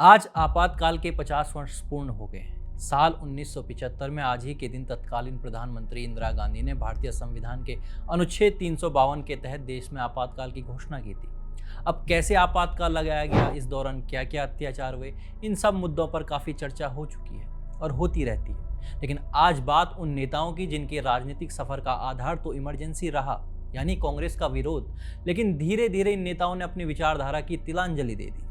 आज आपातकाल के 50 वर्ष पूर्ण हो गए हैं। साल 1975 में आज ही के दिन तत्कालीन प्रधानमंत्री इंदिरा गांधी ने भारतीय संविधान के अनुच्छेद 352 के तहत देश में आपातकाल की घोषणा की थी। अब कैसे आपातकाल लगाया गया, इस दौरान क्या क्या अत्याचार हुए, इन सब मुद्दों पर काफी चर्चा हो चुकी है और होती रहती है। लेकिन आज बात उन नेताओं की जिनके राजनीतिक सफर का आधार तो इमरजेंसी रहा, यानी कांग्रेस का विरोध। लेकिन धीरे धीरे इन नेताओं ने अपनी विचारधारा की तिलांजलि दे दी।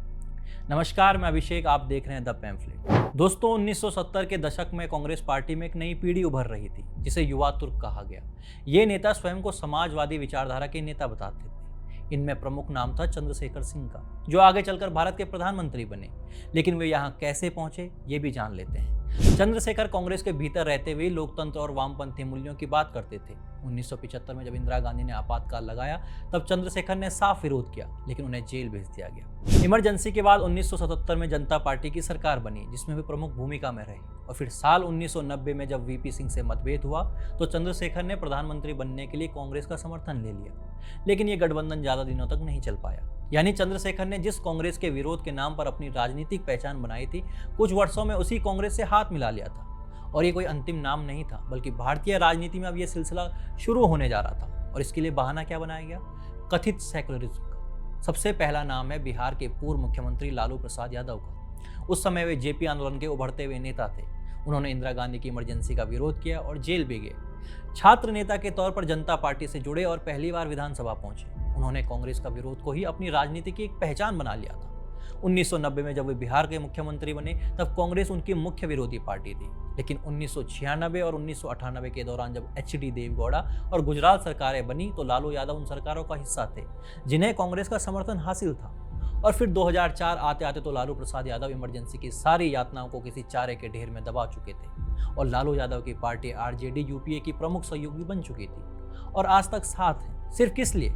नमस्कार, मैं अभिषेक, आप देख रहे हैं द पैम्फलेट। दोस्तों, 1970 के दशक में कांग्रेस पार्टी में एक नई पीढ़ी उभर रही थी जिसे युवा तुर्क कहा गया। ये नेता स्वयं को समाजवादी विचारधारा के नेता बताते थे। इनमें प्रमुख नाम था चंद्रशेखर सिंह का, जो आगे चलकर भारत के प्रधानमंत्री बने। लेकिन वे यहाँ कैसे पहुंचे, ये भी जान लेते हैं। चंद्रशेखर कांग्रेस के भीतर रहते हुए लोकतंत्र और वामपंथी मूल्यों की बात करते थे। 1975 में जब इंदिरा गांधी ने आपातकाल लगाया, तब चंद्रशेखर ने साफ विरोध किया, लेकिन उन्हें जेल भेज दिया गया। इमरजेंसी के बाद 1977 में जनता पार्टी की सरकार बनी, जिसमें वे प्रमुख भूमिका में रहे। और फिर साल 1990 में जब वीपी सिंह से मतभेद हुआ, तो चंद्रशेखर ने प्रधानमंत्री बनने के लिए कांग्रेस का समर्थन ले लिया। लेकिन ये गठबंधन ज्यादा दिनों तक नहीं चल पाया। यानी चंद्रशेखर ने जिस कांग्रेस के विरोध के नाम पर अपनी राजनीतिक पहचान बनाई थी, कुछ वर्षों में उसी कांग्रेस से हाथ मिला लिया था। और ये कोई अंतिम नाम नहीं था, बल्कि भारतीय राजनीति में अब यह सिलसिला शुरू होने जा रहा था। और इसके लिए बहाना क्या बनाया गया? कथित सेकुलरिज्म का। सबसे पहला नाम है बिहार के पूर्व मुख्यमंत्री लालू प्रसाद यादव का। उस समय वे जेपी आंदोलन के उभरते हुए नेता थे। उन्होंने इंदिरा गांधी की इमरजेंसी का विरोध किया और जेल भी गए। छात्र नेता के तौर पर जनता पार्टी से जुड़े और पहली बार विधानसभा पहुंचे। उन्होंने कांग्रेस का विरोध को ही अपनी राजनीति की एक पहचान बना लिया था। 1990 में जब वे बिहार के मुख्यमंत्री बने, तब कांग्रेस उनकी मुख्य विरोधी पार्टी थी। लेकिन 1996 और 1998 के दौरान जब एचडी देवगौड़ा और गुजरात सरकारें बनी, तो लालू यादव उन सरकारों का हिस्सा थे जिन्हें कांग्रेस का समर्थन हासिल था। और फिर 2004 आते आते तो लालू प्रसाद यादव इमरजेंसी की सारी यातनाओं को किसी चारे के ढेर में दबा चुके थे। और लालू यादव की पार्टी आरजेडी यूपीए की प्रमुख सहयोगी बन चुकी थी और आज तक साथ है। सिर्फ किस लिए?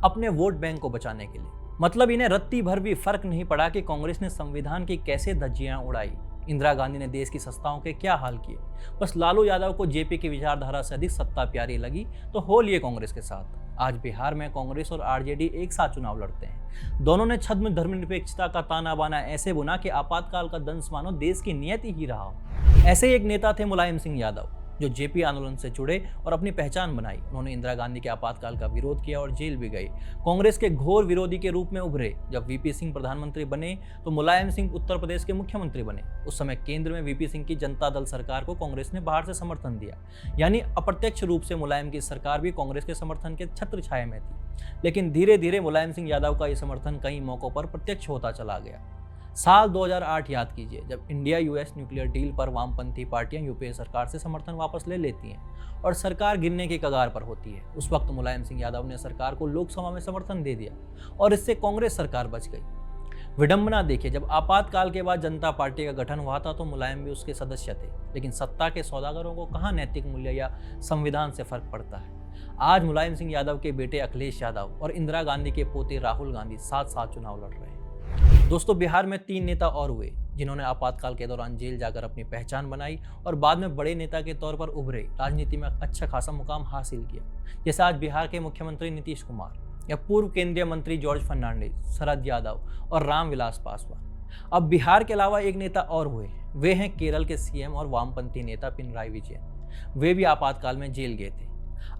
अपने वोट बैंक को बचाने के लिए। मतलब इन्हें रत्ती भर भी फर्क नहीं पड़ा कि कांग्रेस ने संविधान की कैसे धज्जियां उड़ाई, इंदिरा गांधी ने देश की संस्थाओं के क्या हाल किए। बस लालू यादव को जेपी की विचारधारा से अधिक सत्ता प्यारी लगी, तो हो लिए कांग्रेस के साथ। आज बिहार में कांग्रेस और आरजेडी एक साथ चुनाव लड़ते हैं। दोनों ने छद्म धर्मनिरपेक्षता का ताना बाना ऐसे बुना कि आपातकाल का दंश मानो देश की नियति ही रहा हो। ऐसे ही एक नेता थे मुलायम सिंह यादव, जो जेपी आंदोलन से जुड़े और अपनी पहचान बनाई। उन्होंने इंदिरा गांधी के आपातकाल का विरोध किया और जेल भी गए। कांग्रेस के घोर विरोधी के रूप में उभरे। जब वीपी सिंह प्रधानमंत्री बने, तो मुलायम सिंह उत्तर प्रदेश के मुख्यमंत्री बने। उस समय केंद्र में वीपी सिंह की जनता दल सरकार को कांग्रेस ने बाहर से समर्थन दिया। यानी अप्रत्यक्ष रूप से मुलायम की सरकार भी कांग्रेस के समर्थन के छत्र छाया में थी। लेकिन धीरे धीरे मुलायम सिंह यादव का यह समर्थन कई मौकों पर प्रत्यक्ष होता चला गया। साल 2008 याद कीजिए, जब इंडिया यूएस न्यूक्लियर डील पर वामपंथी पार्टियां यूपीए सरकार से समर्थन वापस ले लेती हैं और सरकार गिरने के कगार पर होती है। उस वक्त मुलायम सिंह यादव ने सरकार को लोकसभा में समर्थन दे दिया और इससे कांग्रेस सरकार बच गई। विडंबना देखिए, जब आपातकाल के बाद जनता पार्टी का गठन हुआ था, तो मुलायम भी उसके सदस्य थे। लेकिन सत्ता के सौदागरों को कहाँ नैतिक मूल्य या संविधान से फर्क पड़ता है। आज मुलायम सिंह यादव के बेटे अखिलेश यादव और इंदिरा गांधी के पोते राहुल गांधी साथ साथ चुनाव लड़ रहे हैं। दोस्तों, बिहार में 3 नेता और हुए जिन्होंने आपातकाल के दौरान जेल जाकर अपनी पहचान बनाई और बाद में बड़े नेता के तौर पर उभरे, राजनीति में अच्छा खासा मुकाम हासिल किया। जैसे आज बिहार के मुख्यमंत्री नीतीश कुमार या पूर्व केंद्रीय मंत्री जॉर्ज फर्नांडिस, शरद यादव और रामविलास पासवान। अब बिहार के अलावा एक नेता और हुए, वे हैं केरल के सीएम और वामपंथी नेता पिनराई विजयन। वे भी आपातकाल में जेल गए थे।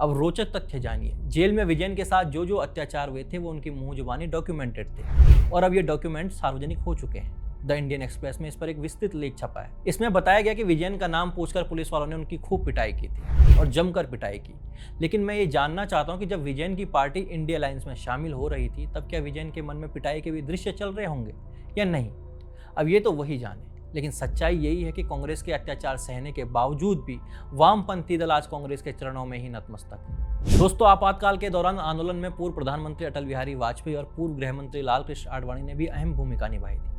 अब रोचक तथ्य जानिए, जेल में विजयन के साथ जो जो अत्याचार हुए थे, वो उनकी मुंह जुबानी डॉक्यूमेंटेड थे और अब ये डॉक्यूमेंट सार्वजनिक हो चुके हैं। द इंडियन एक्सप्रेस में इस पर एक विस्तृत लेख छपा है। इसमें बताया गया कि विजयन का नाम पूछकर पुलिस वालों ने उनकी खूब पिटाई की थी और जमकर पिटाई की। लेकिन मैं ये जानना चाहता हूँ कि जब विजयन की पार्टी इंडिया अलायंस में शामिल हो रही थी, तब क्या विजयन के मन में पिटाई के भी दृश्य चल रहे होंगे या नहीं? अब ये तो वही जाने। लेकिन सच्चाई यही है कि कांग्रेस के अत्याचार सहने के बावजूद भी वामपंथी दल आज कांग्रेस के चरणों में ही नतमस्तक है। दोस्तों, आपातकाल के दौरान आंदोलन में पूर्व प्रधानमंत्री अटल बिहारी वाजपेयी और पूर्व गृह मंत्री लालकृष्ण आडवाणी ने भी अहम भूमिका निभाई थी।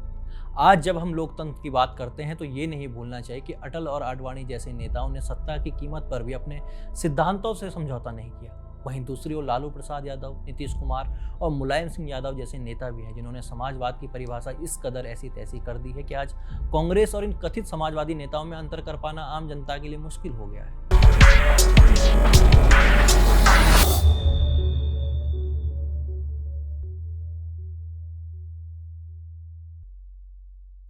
आज जब हम लोकतंत्र की बात करते हैं, तो ये नहीं भूलना चाहिए कि अटल और आडवाणी जैसे नेताओं ने सत्ता की कीमत पर भी अपने सिद्धांतों से समझौता नहीं किया। वहीं दूसरी ओर लालू प्रसाद यादव, नीतीश कुमार और मुलायम सिंह यादव जैसे नेता भी हैं, जिन्होंने समाजवाद की परिभाषा इस कदर ऐसी तैसी कर दी है कि आज कांग्रेस और इन कथित समाजवादी नेताओं में अंतर कर पाना आम जनता के लिए मुश्किल हो गया है।